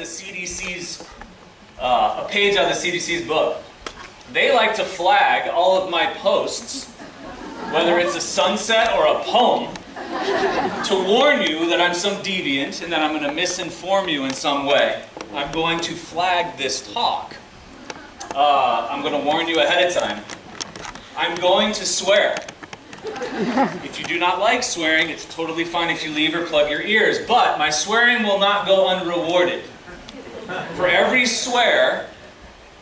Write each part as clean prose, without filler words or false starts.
the CDC's, a page out of the CDC's book. They like to flag all of my posts, whether it's a sunset or a poem, to warn you that I'm some deviant and that I'm going to misinform you in some way. I'm going to flag this talk. I'm going to warn you ahead of time. I'm going to swear. If you do not like swearing, it's totally fine if you leave or plug your ears, but my swearing will not go unrewarded. For every swear,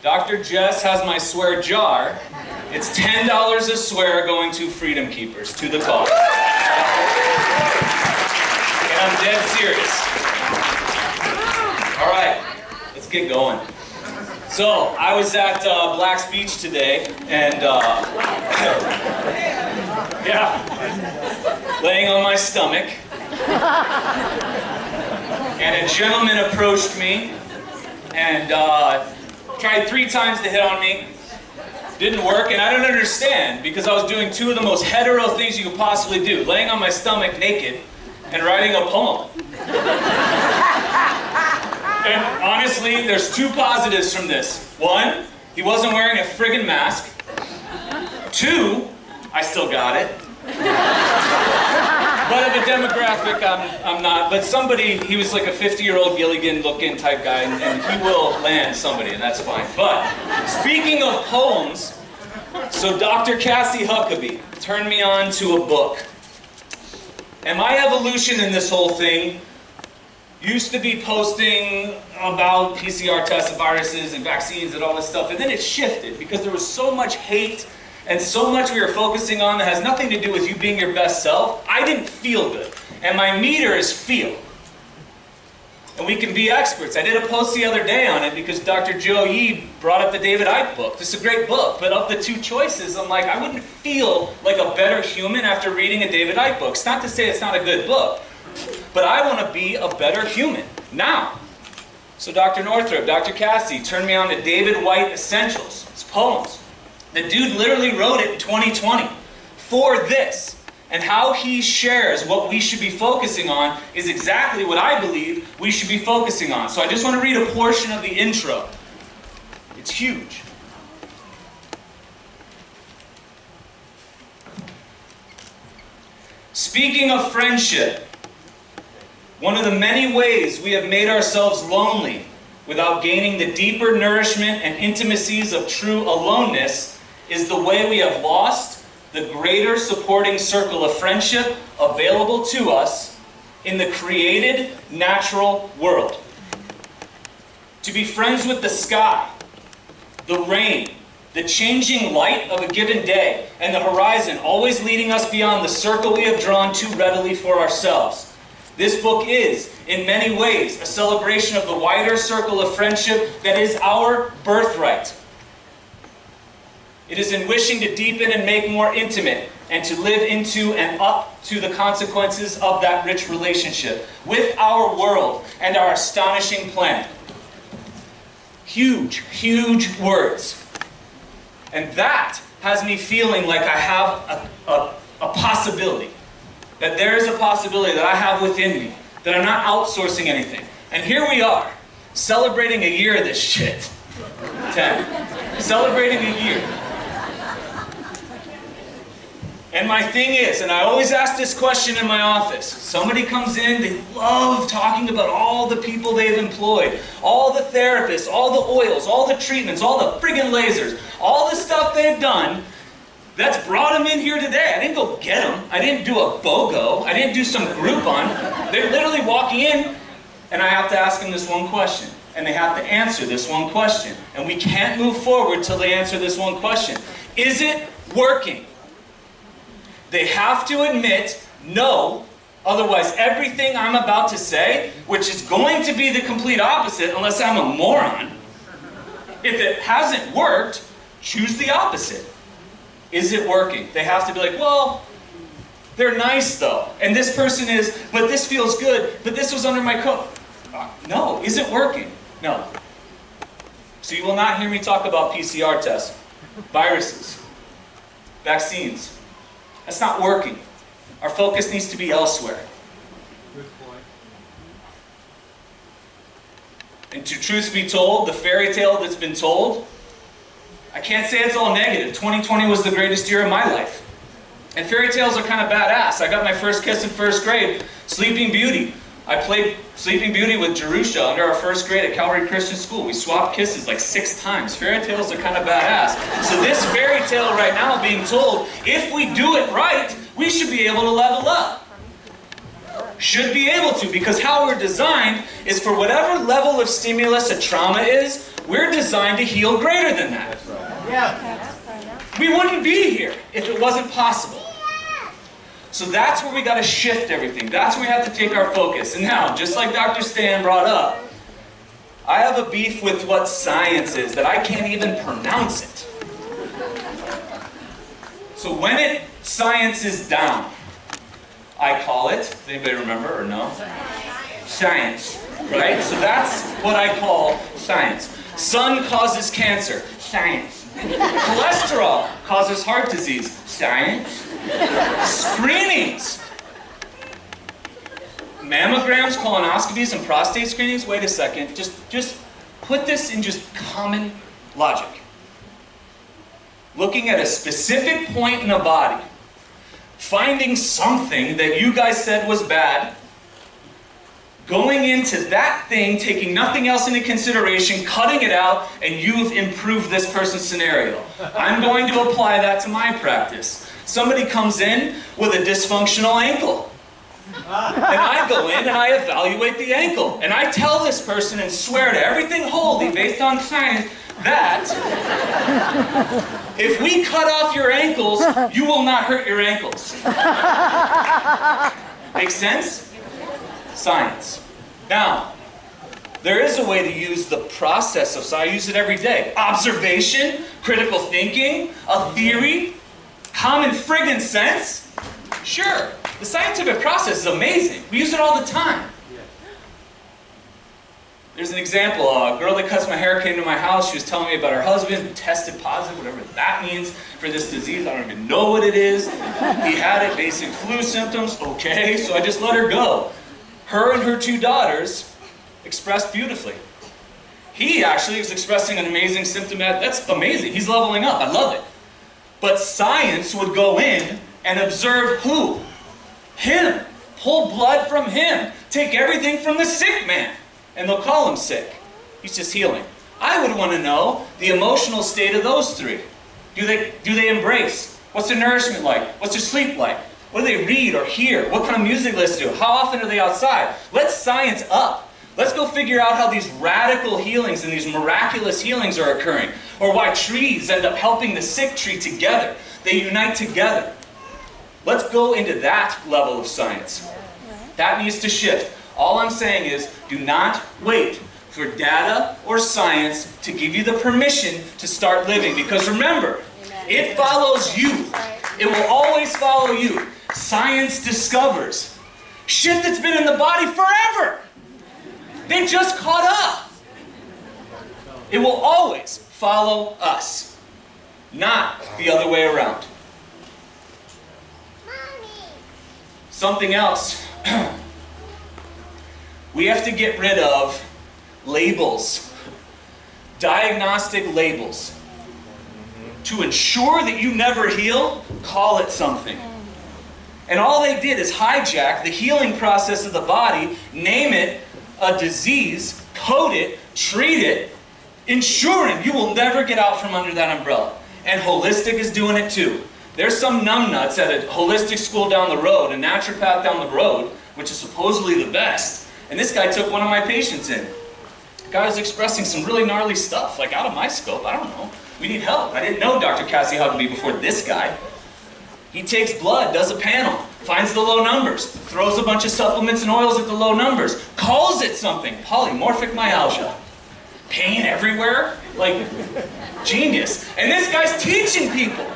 Dr. Jess has my swear jar. It's $10 a swear going to Freedom Keepers, to the cause. And I'm dead serious. All right, let's get going. So, I was at Black's Beach today, and yeah, laying on my stomach, and a gentleman approached me and tried 3 times to hit on me. Didn't work, and I don't understand, because I was doing 2 of the most hetero things you could possibly do, laying on my stomach naked and writing a poem. And honestly, there's 2 positives from this. 1, he wasn't wearing a friggin' mask. 2, I still got it. But of a demographic, I'm not. But somebody, he was like a 50-year-old Gilligan-looking type guy, and he will land somebody, and that's fine. But speaking of poems, so Dr. Cassie Huckabee turned me on to a book. And my evolution in this whole thing used to be posting about PCR tests and viruses and vaccines and all this stuff, and then it shifted because there was so much hate and so much we were focusing on that has nothing to do with you being your best self. I didn't feel good, and my meter is feel. And we can be experts. I did a post the other day on it because Dr. Joe Yee brought up the David Icke book. This is a great book, but of the 2 choices, I'm like, I wouldn't feel like a better human after reading a David Icke book. It's not to say it's not a good book, but I want to be a better human now. So Dr. Northrup, Dr. Cassie turned me on to David White Essentials, his poems. The dude literally wrote it in 2020 for this. And how he shares what we should be focusing on is exactly what I believe we should be focusing on. So I just want to read a portion of the intro. It's huge. Speaking of friendship, one of the many ways we have made ourselves lonely without gaining the deeper nourishment and intimacies of true aloneness is the way we have lost the greater supporting circle of friendship available to us in the created, natural world. To be friends with the sky, the rain, the changing light of a given day, and the horizon always leading us beyond the circle we have drawn too readily for ourselves. This book is, in many ways, a celebration of the wider circle of friendship that is our birthright. It is in wishing to deepen and make more intimate, and to live into and up to the consequences of that rich relationship with our world and our astonishing planet. Huge, huge words. And that has me feeling like I have a possibility. That there is a possibility that I have within me. That I'm not outsourcing anything. And here we are, celebrating a year of this shit. 10. Celebrating a year. And my thing is, and I always ask this question in my office, somebody comes in, they love talking about all the people they've employed, all the therapists, all the oils, all the treatments, all the friggin' lasers, all the stuff they've done that's brought them in here today. I didn't go get them. I didn't do a BOGO. I didn't do some Groupon. They're literally walking in, and I have to ask them this one question. And they have to answer this one question. And we can't move forward till they answer this one question. Is it working? They have to admit no, otherwise everything I'm about to say, which is going to be the complete opposite unless I'm a moron, if it hasn't worked, choose the opposite. Is it working? They have to be like, well, they're nice though, and this person is, but this feels good, but this was under my coat. No, is it working? No. So you will not hear me talk about PCR tests, viruses, vaccines. That's not working. Our focus needs to be elsewhere. Good point. And to truth be told, the fairy tale that's been told, I can't say it's all negative. 2020 was the greatest year of my life. And fairy tales are kind of badass. I got my first kiss in first grade, Sleeping Beauty. I played Sleeping Beauty with Jerusha under our first grade at Calvary Christian School. We swapped kisses like 6 times. Fairy tales are kind of badass. So this fairy tale right now being told, if we do it right, we should be able to level up. Should be able to, because how we're designed is for whatever level of stimulus a trauma is, we're designed to heal greater than that. Yeah. We wouldn't be here if it wasn't possible. So that's where we got to shift everything. That's where we have to take our focus. And now, just like Dr. Stan brought up, I have a beef with what science is, that I can't even pronounce it. So when science is down, I call it, does anybody remember or no? Science, right? So that's what I call science. Sun causes cancer, science. Cholesterol causes heart disease, science. Screenings. Mammograms, colonoscopies, and prostate screenings, wait a second, just put this in just common logic. Looking at a specific point in a body, finding something that you guys said was bad, going into that thing, taking nothing else into consideration, cutting it out, and you've improved this person's scenario. I'm going to apply that to my practice. Somebody comes in with a dysfunctional ankle. And I go in and I evaluate the ankle. And I tell this person and swear to everything holy based on science that if we cut off your ankles, you will not hurt your ankles. Make sense? Science. Now, there is a way to use the process of science. I use it every day. Observation, critical thinking, a theory, common friggin' sense. Sure, the scientific process is amazing. We use it all the time. There's an example. A girl that cuts my hair came to my house. She was telling me about her husband who tested positive, whatever that means, for this disease. I don't even know what it is. He had it, basic flu symptoms. Okay, so I just let her go. Her and her 2 daughters expressed beautifully. He actually is expressing an amazing symptom. That's amazing. He's leveling up. I love it. But science would go in and observe who? Him. Pull blood from him. Take everything from the sick man. And they'll call him sick. He's just healing. I would want to know the emotional state of those 3. Do they embrace? What's their nourishment like? What's their sleep like? What do they read or hear? What kind of music they listen to? How often are they outside? Let's science up. Let's go figure out how these radical healings and these miraculous healings are occurring. Or why trees end up helping the sick tree together. They unite together. Let's go into that level of science. That needs to shift. All I'm saying is, do not wait for data or science to give you the permission to start living. Because remember, it follows you. It will always follow you. Science discovers shit that's been in the body forever. They just caught up. It will always follow us, not the other way around. Something else. We have to get rid of labels, diagnostic labels. To ensure that you never heal, call it something. And all they did is hijack the healing process of the body, name it a disease, code it, treat it, ensuring you will never get out from under that umbrella. And holistic is doing it too. There's some numbnuts at a holistic school down the road, a naturopath down the road, which is supposedly the best. And this guy took one of my patients in. The guy was expressing some really gnarly stuff, like out of my scope, I don't know. We need help. I didn't know Dr. Cassie Huckabee before this guy. He takes blood, does a panel, finds the low numbers, throws a bunch of supplements and oils at the low numbers, calls it something, polymorphic myalgia. Pain everywhere, like genius. And this guy's teaching people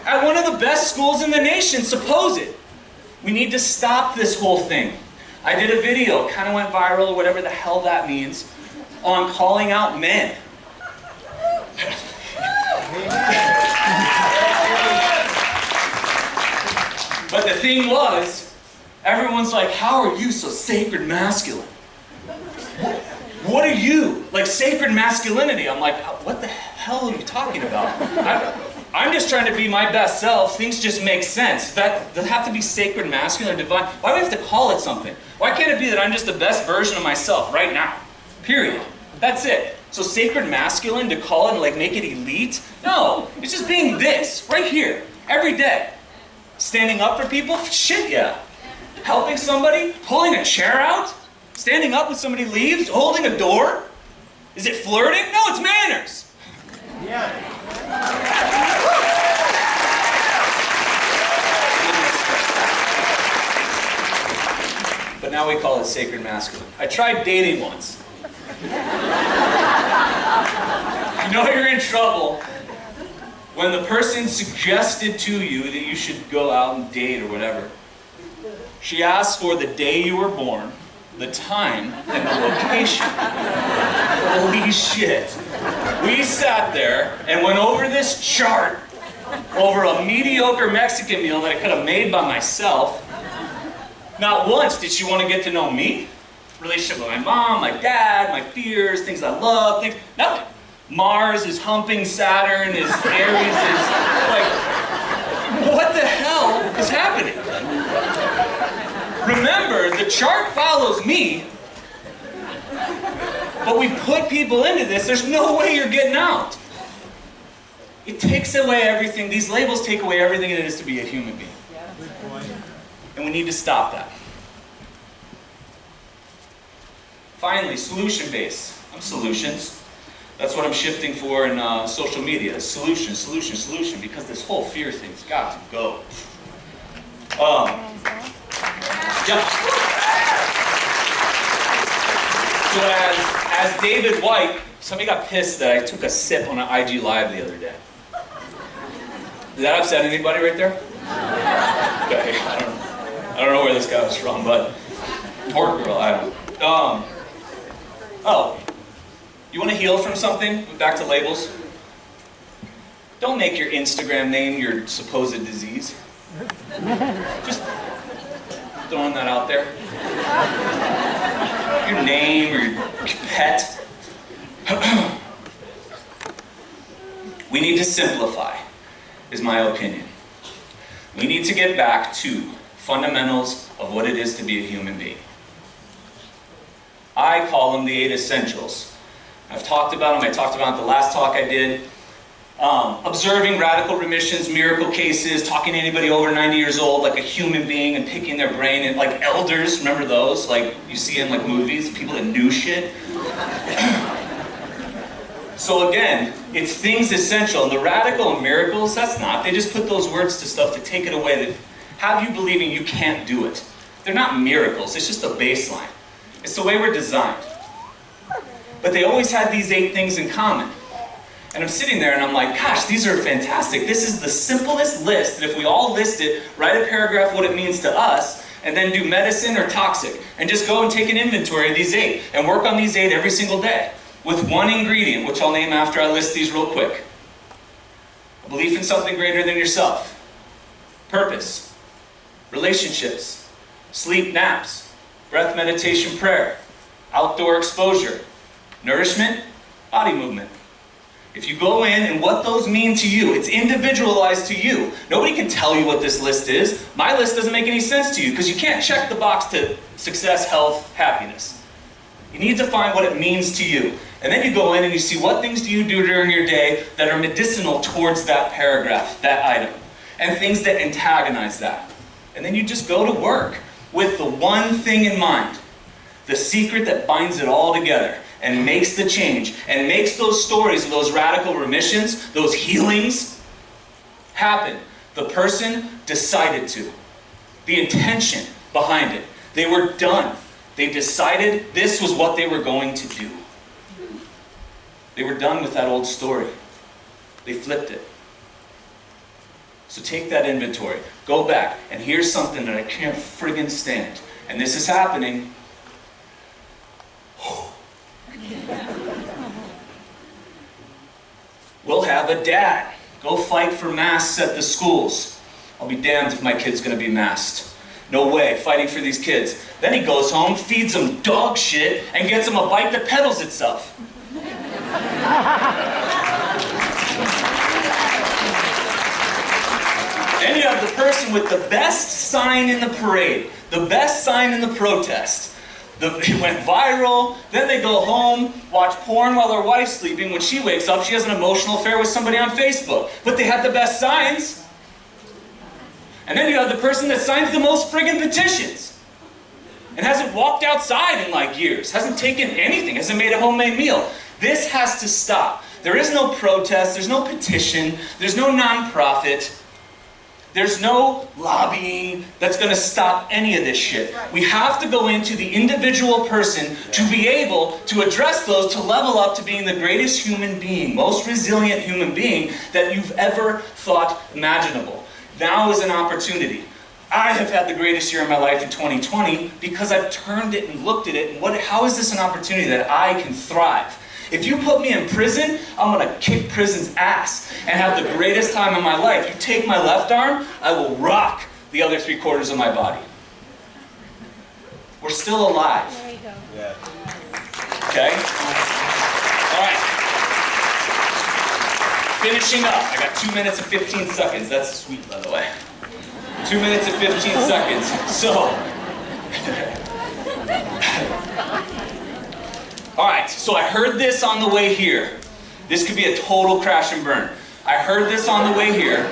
at one of the best schools in the nation, supposed. We need to stop this whole thing. I did a video, kind of went viral, or whatever the hell that means, on calling out men. But the thing was, everyone's like, how are you so sacred masculine? what are you? Like sacred masculinity. I'm like, what the hell are you talking about? I'm just trying to be my best self. Things just make sense. Does it have to be sacred masculine or divine? Why do we have to call it something? Why can't it be that I'm just the best version of myself right now? Period. That's it. So sacred masculine, to call it and like make it elite? No, it's just being this, right here, every day. Standing up for people? Shit, yeah. Helping somebody? Pulling a chair out? Standing up when somebody leaves? Holding a door? Is it flirting? No, it's manners. Yeah. But now we call it sacred masculine. I tried dating once. You know you're in trouble when the person suggested to you that you should go out and date or whatever. She asked for the day you were born, the time, and the location. Holy shit. We sat there and went over this chart over a mediocre Mexican meal that I could have made by myself. Not once did she want to get to know me. Relationship with my mom, my dad, my fears, things I love, nothing. Mars is humping Saturn, is Aries is like, what the hell is happening? Remember, the chart follows me, but we put people into this, there's no way you're getting out. It takes away everything, these labels take away everything it is to be a human being. And we need to stop that. Finally, solution-based. I'm solutions. That's what I'm shifting for in social media. Solution, solution, solution. Because this whole fear thing's got to go. Yeah. So as David White, somebody got pissed that I took a sip on an IG Live the other day. Did that upset anybody right there? Okay, I don't know where this guy was from, but or girl, I don't. Oh, you want to heal from something? Back to labels. Don't make your Instagram name your supposed disease. Just throwing that out there. Your name or your pet. We need to simplify, is my opinion. We need to get back to fundamentals of what it is to be a human being. I call them the 8 essentials. I've talked about them. I talked about the last talk I did. Observing radical remissions, miracle cases, talking to anybody over 90 years old like a human being and picking their brain, and like elders, remember those? Like you see in like movies, people that knew shit. So again, it's things essential. And the radical and miracles, that's not. They just put those words to stuff to take it away, that have you believing you can't do it. They're not miracles, it's just a baseline. It's the way we're designed. But they always had these 8 things in common. And I'm sitting there and I'm like, gosh, these are fantastic. This is the simplest list that if we all list it, write a paragraph what it means to us, and then do medicine or toxic, and just go and take an inventory of these 8, and work on these 8 every single day, with one ingredient, which I'll name after I list these real quick. A belief in something greater than yourself. Purpose. Relationships. Sleep, naps. Breath, meditation, prayer. Outdoor exposure. Nourishment, body movement. If you go in and what those mean to you, it's individualized to you. Nobody can tell you what this list is. My list doesn't make any sense to you because you can't check the box to success, health, happiness. You need to find what it means to you. And then you go in and you see what things do you do during your day that are medicinal towards that paragraph, that item, and things that antagonize that. And then you just go to work with the one thing in mind, the secret that binds it all together and makes the change and makes those stories of those radical remissions, those healings, happen. The person decided to. The intention behind it. They were done. They decided this was what they were going to do. They were done with that old story. They flipped it. So take that inventory, go back, and here's something that I can't friggin' stand. And this is happening. We'll have a dad go fight for masks at the schools. I'll be damned if my kid's gonna be masked. No way, fighting for these kids. Then he goes home, feeds them dog shit, and gets them a bike that pedals itself. Then you have the person with the best sign in the parade, the best sign in the protest. It went viral, then they go home, watch porn while their wife's sleeping. When she wakes up, she has an emotional affair with somebody on Facebook. But they had the best signs. And then you have the person that signs the most friggin' petitions and hasn't walked outside in like years, hasn't taken anything, hasn't made a homemade meal. This has to stop. There is no protest, there's no petition, there's no nonprofit. There's no lobbying that's going to stop any of this shit. We have to go into the individual person to be able to address those, to level up to being the greatest human being, most resilient human being that you've ever thought imaginable. Now is an opportunity. I have had the greatest year of my life in 2020 because I've turned it and looked at it and how is this an opportunity that I can thrive? If you put me in prison, I'm going to kick prison's ass and have the greatest time of my life. You take my left arm, I will rock the other 3/4 of my body. We're still alive. There you go. Yeah. Okay? All right. Finishing up. I got 2 minutes and 15 seconds. That's sweet, by the way. 2 minutes and 15 seconds. So... Alright, so I heard this on the way here. This could be a total crash and burn. I heard this on the way here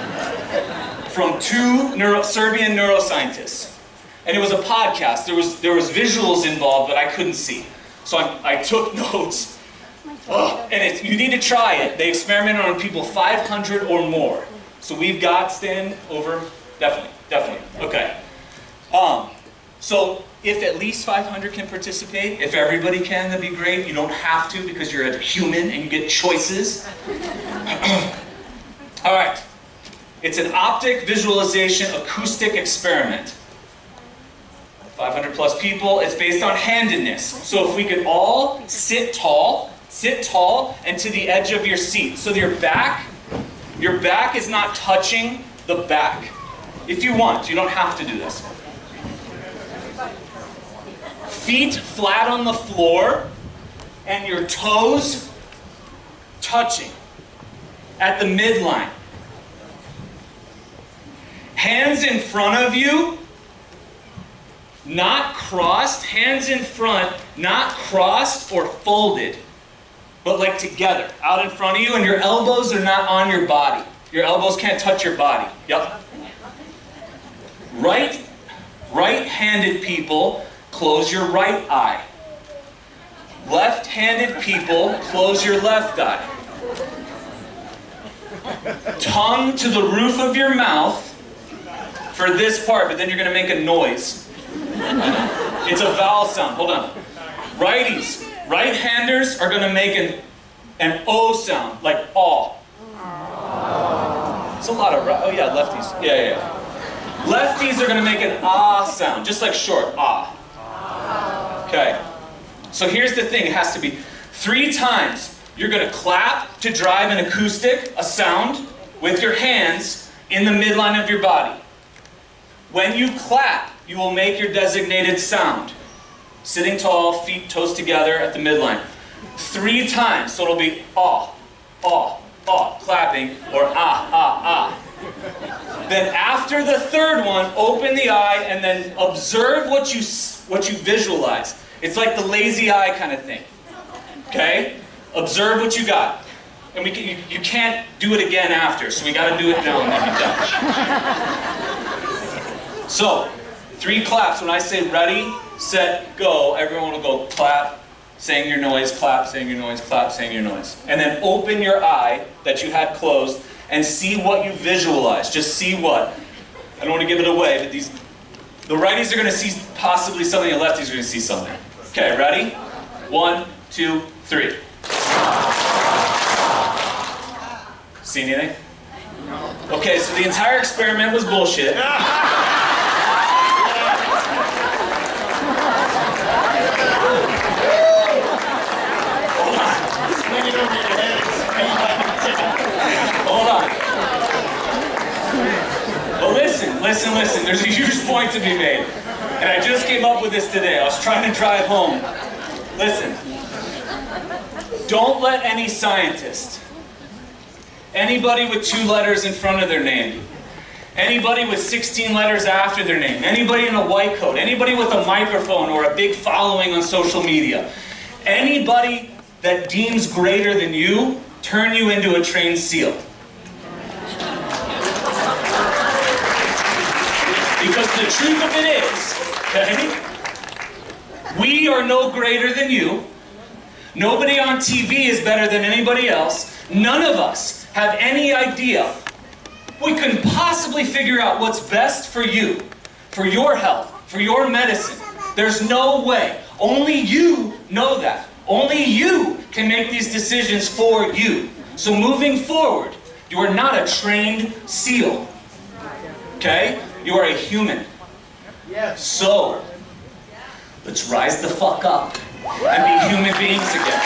from two Serbian neuroscientists. And it was a podcast. There was visuals involved, but I couldn't see. So I took notes. And you need to try it. They experimented on people 500 or more. So we've got, stand over, definitely. Okay. So if at least 500 can participate, if everybody can, that'd be great. You don't have to because you're a human and you get choices. All right. It's an optic visualization acoustic experiment. 500 plus people. It's based on handedness. So if we could all sit tall and to the edge of your seat. So your back is not touching the back. If you want, you don't have to do this. Feet flat on the floor and your toes touching at the midline. Hands in front of you, not crossed. Hands in front, not crossed or folded, but like together, out in front of you, and your elbows are not on your body. Your elbows can't touch your body. Yep. Right-handed people, close your right eye. Left-handed people, close your left eye. Tongue to the roof of your mouth for this part, but then you're going to make a noise. It's a vowel sound. Hold on. Righties, right-handers are going to make an O sound, like aw. It's a lot of, oh yeah, lefties. Yeah. Lefties are going to make an ah sound, just like short, ah. Okay. So here's the thing, it has to be 3 times. You're going to clap to drive an acoustic, a sound, with your hands in the midline of your body. When you clap, you will make your designated sound. Sitting tall, feet, toes together at the midline. 3 times, so it'll be ah, ah, ah, clapping, or ah, ah, ah. Then after the 3rd one, open the eye and then observe what you visualize. It's like the lazy eye kind of thing. Okay? Observe what you got. And you can't do it again after, so we got to do it now and then you're done. So, 3 claps. When I say ready, set, go, everyone will go clap, saying your noise, clap, saying your noise, clap, saying your noise. And then open your eye that you had closed and see what you visualize. Just see what. I don't want to give it away, but the righties are going to see possibly something, the lefties are going to see something. Okay, ready? 1, 2, 3. See anything? Okay, so the entire experiment was bullshit. Hold on. But listen, there's a huge point to be made. And I just came up with this today. I was trying to drive home. Listen, don't let any scientist, anybody with 2 letters in front of their name, anybody with 16 letters after their name, anybody in a white coat, anybody with a microphone or a big following on social media, anybody that deems greater than you, turn you into a trained SEAL. Because the truth of it is, okay, we are no greater than you. Nobody on TV is better than anybody else. None of us have any idea. We couldn't possibly figure out what's best for you, for your health, for your medicine. There's no way. Only you know that. Only you can make these decisions for you. So moving forward, you are not a trained SEAL. Okay? You are a human. Yes. So, let's rise the fuck up and be human beings again.